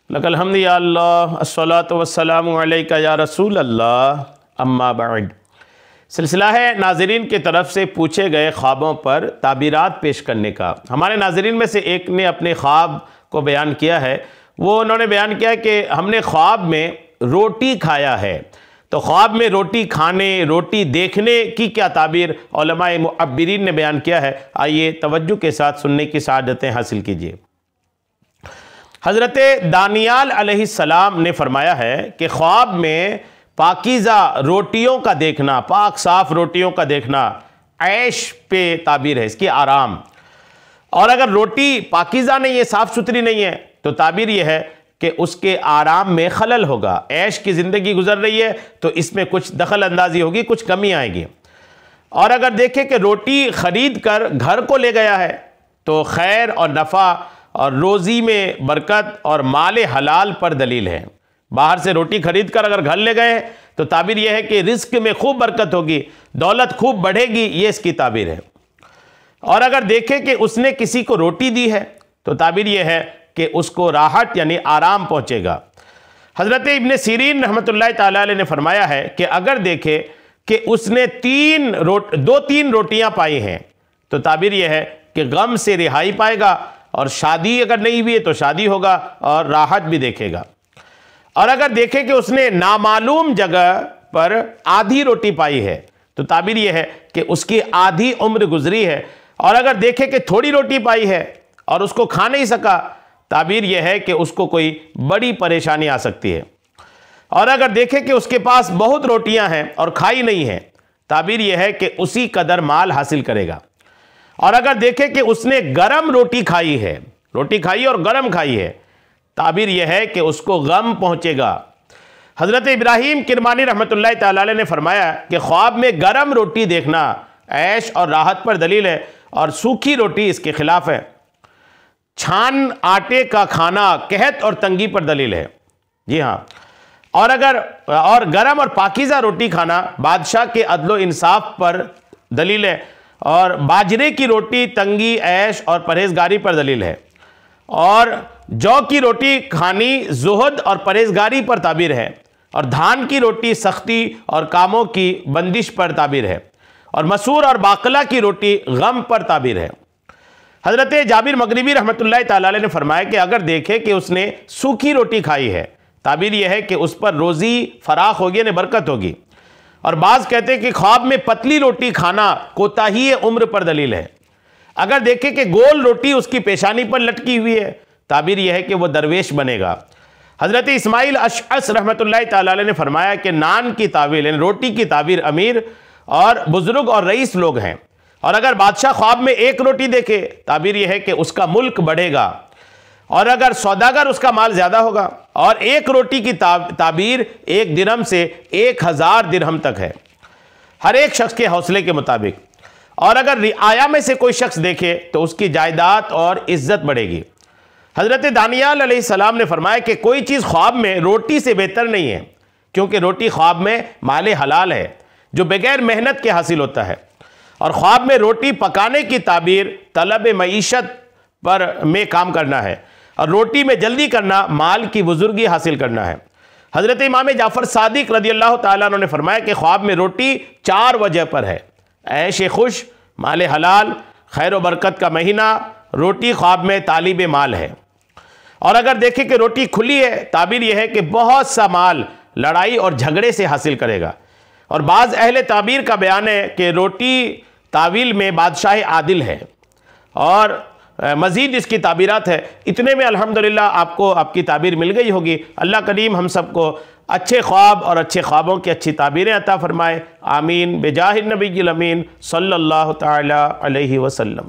لک الحمد یا اللہ الصلاۃ والسلام علیک یا رسول اللہ اما بعد۔ سلسلہ ہے ناظرین کی طرف سے پوچھے گئے خوابوں پر تعبیرات پیش کرنے کا۔ ہمارے ناظرین میں سے ایک نے اپنے خواب کو بیان کیا ہے۔ انہوں نے بیان کیا کہ ہم نے خواب میں روٹی کھایا ہے۔ تو خواب میں روٹی کھانے، روٹی دیکھنے کی کیا تعبیر علماء معبرین نے بیان کیا ہے، آئیے توجہ کے ساتھ سننے کی سعادتیں حاصل کیجیے۔ حضرت دانیال علیہ السلام نے فرمایا ہے کہ خواب میں پاکیزہ روٹیوں کا دیکھنا، پاک صاف روٹیوں کا دیکھنا عیش پہ تعبیر ہے، اس کی آرام۔ اور اگر روٹی پاکیزہ نہیں ہے، صاف ستھری نہیں ہے، تو تعبیر یہ ہے کہ اس کے آرام میں خلل ہوگا۔ عیش کی زندگی گزر رہی ہے تو اس میں کچھ دخل اندازی ہوگی، کچھ کمی آئے گی۔ اور اگر دیکھیں کہ روٹی خرید کر گھر کو لے گیا ہے تو خیر اور نفع اور روزی میں برکت اور مال حلال پر دلیل ہے۔ باہر سے روٹی خرید کر اگر گھر لے گئے تو تعبیر یہ ہے کہ رزق میں خوب برکت ہوگی، دولت خوب بڑھے گی، یہ اس کی تعبیر ہے۔ اور اگر دیکھیں کہ اس نے کسی کو روٹی دی ہے تو تعبیر یہ ہے کہ اس کو راحت یعنی آرام پہنچے گا۔ حضرت ابن سیرین رحمۃ اللہ تعالیٰ علیہ نے فرمایا ہے کہ اگر دیکھے کہ اس نے دو تین روٹیاں پائی ہیں تو تعبیر یہ ہے کہ غم سے رہائی پائے گا، اور شادی اگر نہیں ہوئی ہے تو شادی ہوگا اور راحت بھی دیکھے گا۔ اور اگر دیکھے کہ اس نے نامعلوم جگہ پر آدھی روٹی پائی ہے تو تعبیر یہ ہے کہ اس کی آدھی عمر گزری ہے۔ اور اگر دیکھے کہ تھوڑی روٹی پائی ہے اور اس کو کھا نہیں سکا، تعبیر یہ ہے کہ اس کو کوئی بڑی پریشانی آ سکتی ہے۔ اور اگر دیکھے کہ اس کے پاس بہت روٹیاں ہیں اور کھائی نہیں ہیں، تعبیر یہ ہے کہ اسی قدر مال حاصل کرے گا۔ اور اگر دیکھے کہ اس نے گرم روٹی کھائی ہے، روٹی کھائی اور گرم کھائی ہے، تعبیر یہ ہے کہ اس کو غم پہنچے گا۔ حضرت ابراہیم کرمانی رحمۃ اللہ تعالیٰ علیہ نے فرمایا کہ خواب میں گرم روٹی دیکھنا عیش اور راحت پر دلیل ہے، اور سوکھی روٹی اس کے خلاف ہے۔ چھان آٹے کا کھانا قحط اور تنگی پر دلیل ہے۔ جی ہاں، اور گرم اور پاکیزہ روٹی کھانا بادشاہ کے عدل و انصاف پر دلیل ہے، اور باجرے کی روٹی تنگی، عیش اور پرہیزگاری پر دلیل ہے، اور جو کی روٹی کھانی زہد اور پرہیزگاری پر تعبیر ہے، اور دھان کی روٹی سختی اور کاموں کی بندش پر تعبیر ہے، اور مسور اور باقلہ کی روٹی غم پر تعبیر ہے۔ حضرت جابر مغربی رحمۃ اللہ تعالیٰ علیہ نے فرمایا کہ اگر دیکھے کہ اس نے سوکھی روٹی کھائی ہے، تعبیر یہ ہے کہ اس پر روزی فراخ ہوگی، یعنی برکت ہوگی۔ اور بعض کہتے ہیں کہ خواب میں پتلی روٹی کھانا کوتاہی عمر پر دلیل ہے۔ اگر دیکھے کہ گول روٹی اس کی پیشانی پر لٹکی ہوئی ہے، تعبیر یہ ہے کہ وہ درویش بنے گا۔ حضرت اسماعیل اشعث رحمۃ اللہ تعالیٰ علیہ نے فرمایا کہ نان کی تعبیر یعنی روٹی کی تعبیر امیر اور بزرگ اور رئیس لوگ ہیں۔ اور اگر بادشاہ خواب میں ایک روٹی دیکھے، تعبیر یہ ہے کہ اس کا ملک بڑھے گا، اور اگر سوداگر اس کا مال زیادہ ہوگا۔ اور ایک روٹی کی تعبیر 1 درہم سے 1000 درہم تک ہے، ہر ایک شخص کے حوصلے کے مطابق۔ اور اگر رعایا میں سے کوئی شخص دیکھے تو اس کی جائیداد اور عزت بڑھے گی۔ حضرت دانیال علیہ السلام نے فرمایا کہ کوئی چیز خواب میں روٹی سے بہتر نہیں ہے، کیونکہ روٹی خواب میں مال حلال ہے جو بغیر محنت کے حاصل ہوتا ہے۔ اور خواب میں روٹی پکانے کی تعبیر طلب معیشت میں کام کرنا ہے، اور روٹی میں جلدی کرنا مال کی بزرگی حاصل کرنا ہے۔ حضرت امام جعفر صادق رضی اللہ تعالیٰ عنہ نے فرمایا کہ خواب میں روٹی 4 وجہ پر ہے: عیش خوش، مال حلال، خیر و برکت کا مہینہ، روٹی خواب میں طالب مال ہے۔ اور اگر دیکھیں کہ روٹی کھلی ہے، تعبیر یہ ہے کہ بہت سا مال لڑائی اور جھگڑے سے حاصل کرے گا۔ اور بعض اہل تعبیر کا بیان ہے کہ روٹی تعویل میں بادشاہ عادل ہے، اور مزید اس کی تعبیرات ہے۔ اتنے میں الحمدللہ آپ کو آپ کی تعبیر مل گئی ہوگی۔ اللہ کریم ہم سب کو اچھے خواب اور اچھے خوابوں کی اچھی تعبیریں عطا فرمائے، آمین، بجاہ النبی الامین صلی اللہ تعالی علیہ وسلم۔